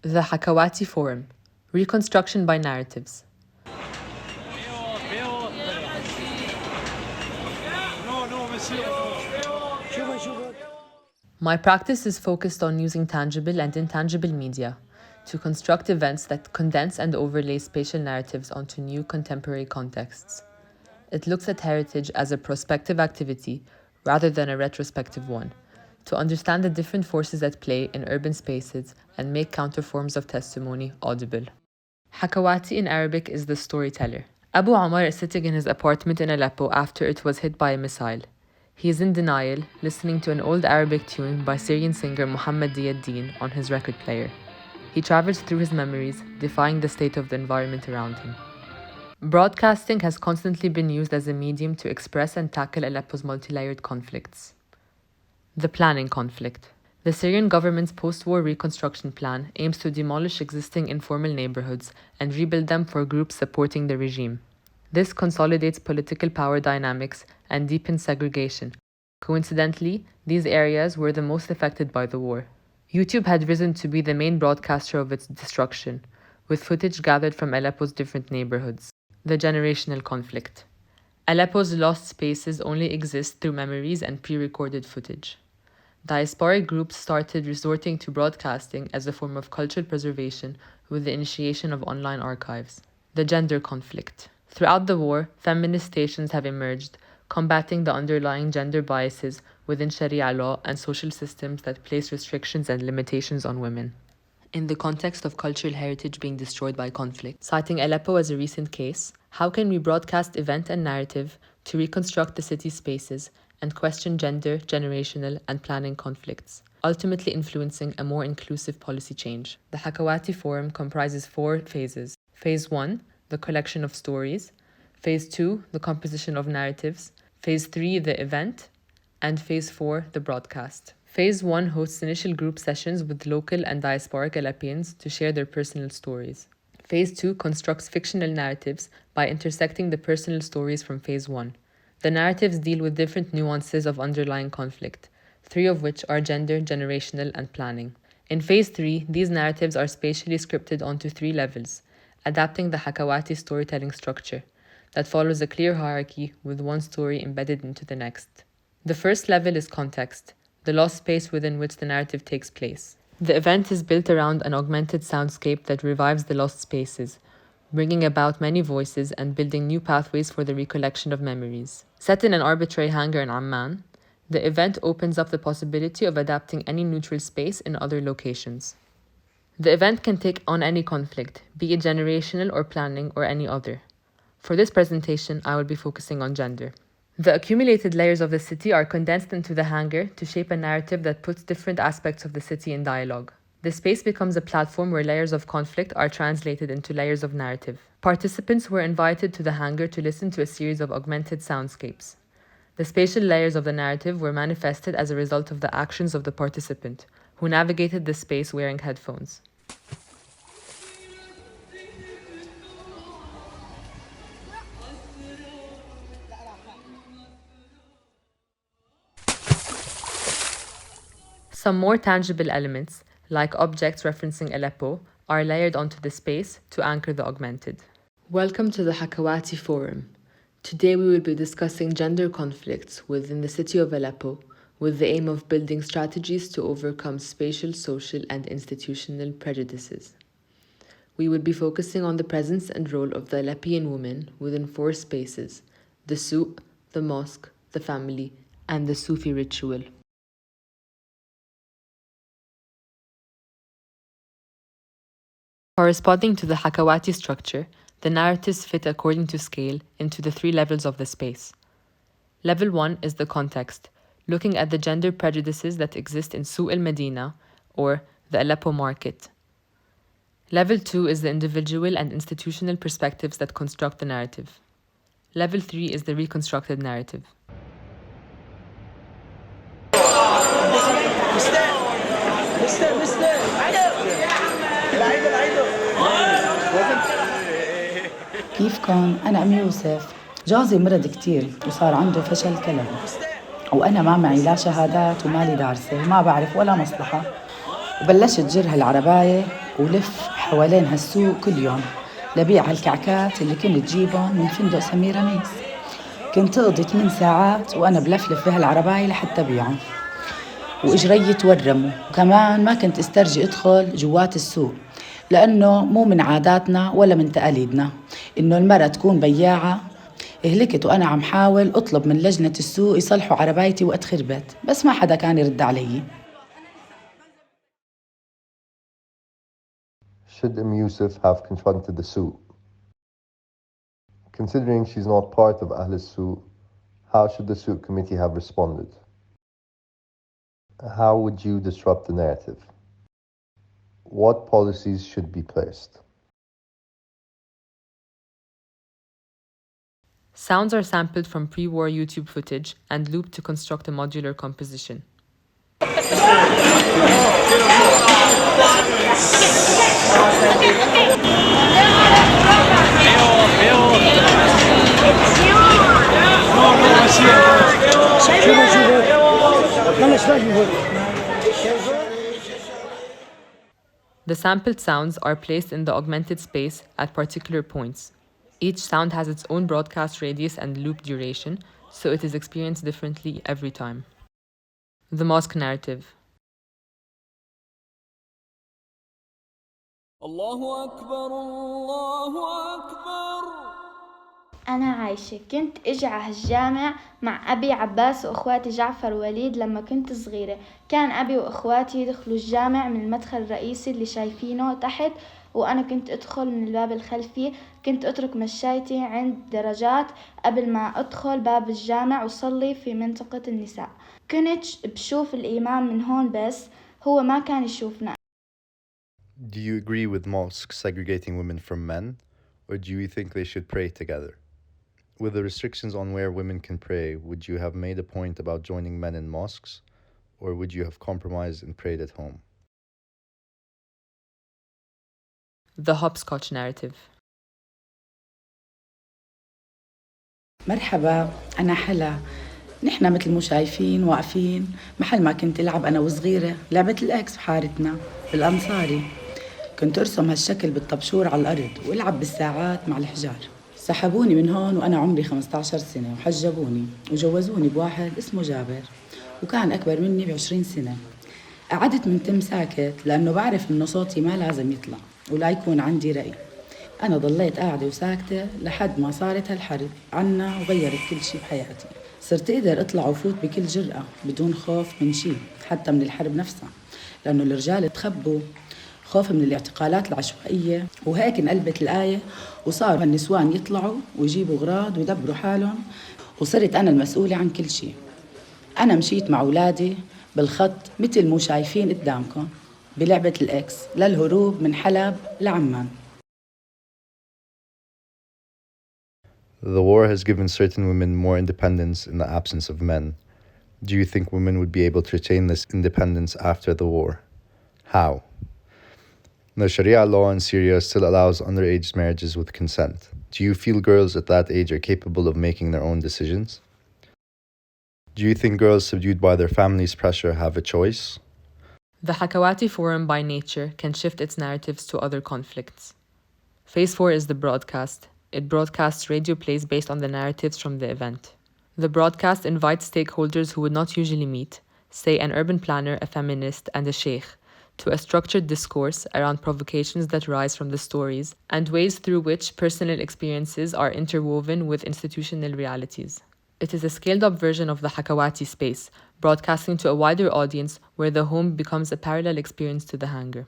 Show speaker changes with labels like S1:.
S1: The Hakawati Forum, Reconstruction by Narratives. My practice is focused on using tangible and intangible media to construct events that condense and overlay spatial narratives onto new contemporary contexts. It looks at heritage as a prospective activity rather than a retrospective one, to understand the different forces at play in urban spaces and make counterforms of testimony audible. Hakawati in Arabic is the storyteller. Abu Omar is sitting in his apartment in Aleppo after it was hit by a missile. He is in denial, listening to an old Arabic tune by Syrian singer Muhammad Diyad on his record player. He travels through his memories, defying the state of the environment around him. Broadcasting has constantly been used as a medium to express and tackle Aleppo's multi-layered conflicts. The planning conflict. The Syrian government's post-war reconstruction plan aims to demolish existing informal neighborhoods and rebuild them for groups supporting the regime. This consolidates political power dynamics and deepens segregation. Coincidentally, these areas were the most affected by the war. YouTube had risen to be the main broadcaster of its destruction, with footage gathered from Aleppo's different neighborhoods. The generational conflict. Aleppo's lost spaces only exist through memories and pre-recorded footage. Diasporic groups started resorting to broadcasting as a form of cultural preservation with the initiation of online archives. The gender conflict. Throughout the war, feminist stations have emerged, combating the underlying gender biases within Sharia law and social systems that place restrictions and limitations on women. In the context of cultural heritage being destroyed by conflict, citing Aleppo as a recent case, how can we broadcast event and narrative to reconstruct the city's spaces and question gender, generational, and planning conflicts, ultimately influencing a more inclusive policy change? The Hakawati Forum comprises 4 phases. Phase 1, the collection of stories. Phase 2, the composition of narratives. Phase 3, the event. And Phase 4, the broadcast. Phase 1 hosts initial group sessions with local and diasporic Aleppians to share their personal stories. Phase 2 constructs fictional narratives by intersecting the personal stories from Phase 1. The narratives deal with different nuances of underlying conflict, 3 of which are gender, generational, and planning. In Phase 3, these narratives are spatially scripted onto 3 levels, adapting the Hakawati storytelling structure that follows a clear hierarchy with one story embedded into the next. The first level is context, the lost space within which the narrative takes place. The event is built around an augmented soundscape that revives the lost spaces, bringing about many voices and building new pathways for the recollection of memories. Set in an arbitrary hangar in Amman, the event opens up the possibility of adapting any neutral space in other locations. The event can take on any conflict, be it generational or planning or any other. For this presentation, I will be focusing on gender. The accumulated layers of the city are condensed into the hangar to shape a narrative that puts different aspects of the city in dialogue. The space becomes a platform where layers of conflict are translated into layers of narrative. Participants were invited to the hangar to listen to a series of augmented soundscapes. The spatial layers of the narrative were manifested as a result of the actions of the participant, who navigated the space wearing headphones. Some more tangible elements, like objects referencing Aleppo, are layered onto the space to anchor the augmented. Welcome to the Hakawati Forum. Today we will be discussing gender conflicts within the city of Aleppo with the aim of building strategies to overcome spatial, social, and institutional prejudices. We will be focusing on the presence and role of the Aleppian woman within 4 spaces: the souk, the mosque, the family, and the Sufi ritual. Corresponding to the Hakawati structure, the narratives fit according to scale into the 3 levels of the space. Level 1 is the context, looking at the gender prejudices that exist in Suq al-Medina, or the Aleppo market. Level 2 is the individual and institutional perspectives that construct the narrative. Level 3 is the reconstructed narrative.
S2: كيفكن؟ أنا أم يوسف. جوزي مرض كتير وصار عنده فشل كلوي، وأنا ما معي لا شهادات ومالي دارسة وما بعرف ولا مصلحة، وبلشت جر هالعرباية ولف حوالين هالسوق كل يوم لبيع هالكعكات اللي كنت جيبهم من فندق سميرة. كنت أقضي 8 ساعات وأنا بلفلف بهالعرباية لحتى بيعهم، وإجري تورموا. وكمان ما كنت استرجي أدخل جوات السوق، لأنه مو من عاداتنا ولا من تقاليدنا إنه المرأة تكون بياعة. هلكت وأنا عم حاول أطلب من لجنة السوق يصلحوا عربايتي وقت خربت، بس ما حدا كان يرد علي.
S3: Should Yusuf have confronted the suit? Considering she's not part of Ahl al-Suq, how should the suit committee have responded? How would you disrupt the narrative? What policies should be placed?
S1: Sounds are sampled from pre-war YouTube footage and looped to construct a modular composition. The sampled sounds are placed in the augmented space at particular points. Each sound has its own broadcast radius and loop duration, so it is experienced differently every time. The mosque narrative.
S4: الله أكبر الله أكبر.
S5: أنا عايشة كنت أجي على هالجامع مع أبي عباس وأخواتي جعفر ووليد لما كنت صغيرة. كان أبي وأخواتي يدخلوا الجامع من المدخل الرئيسي اللي شايفينه تحت، وأنا كنت أدخل من الباب الخلفي. كنت أترك مشايتي عند درجات قبل ما أدخل باب الجامع وصلي في منطقة النساء. كنت بشوف الإمام من هون، بس هو ما كان يشوفنا.
S6: Do you agree with mosques segregating women from men, or do you think they should pray together? With the restrictions on where women can pray, would you have made a point about joining men in mosques, or would you have compromised and prayed at home?
S1: The hopscotch narrative.
S2: مرحبا، أنا حلا. نحن مثل مو شايفين واقفين محل ما كنت ألعب أنا وصغيرة لعبة الأكس بحارتنا بالأنصاري. كنت أرسم هالشكل بالطبشور على الأرض وألعب بالساعات مع الحجار. سحبوني من هون وأنا عمري 15 سنة وحجبوني وجوزوني بواحد اسمه جابر، وكان أكبر مني ب20 سنة. قعدت من تم ساكت لأنه بعرف إنه صوتي ما لازم يطلع ولا يكون عندي رأي. أنا ضليت قاعدة وساكتة لحد ما صارت هالحرب عنا وغيرت كل شي بحياتي. صرت أقدر أطلع وفوت بكل جرأة بدون خوف من شي، حتى من الحرب نفسها، لأنه الرجال تخبوا خوف من الاعتقالات العشوائية. وهيك انقلبت الآية وصاروا النسوان يطلعوا ويجيبوا أغراض ويدبروا حالهم، وصرت أنا المسؤولة عن كل شي. أنا مشيت مع أولادي بالخط مثل مو شايفين قدامكم بلعبة الإكس للهروب من حلب لعمان.
S6: The war has given certain women more independence in the absence of men. Do you think women would be able to retain this independence after the war? How? The Sharia law in Syria still allows underage marriages with consent. Do you feel girls at that age are capable of making their own decisions? Do you think girls subdued by their family's pressure have a choice?
S1: The Hakawati Forum by nature can shift its narratives to other conflicts. Phase 4 is the broadcast. It broadcasts radio plays based on the narratives from the event. The broadcast invites stakeholders who would not usually meet, say an urban planner, a feminist, and a sheikh, to a structured discourse around provocations that rise from the stories and ways through which personal experiences are interwoven with institutional realities. It is a scaled-up version of the Hakawati space, broadcasting to a wider audience where the home becomes a parallel experience to the hangar.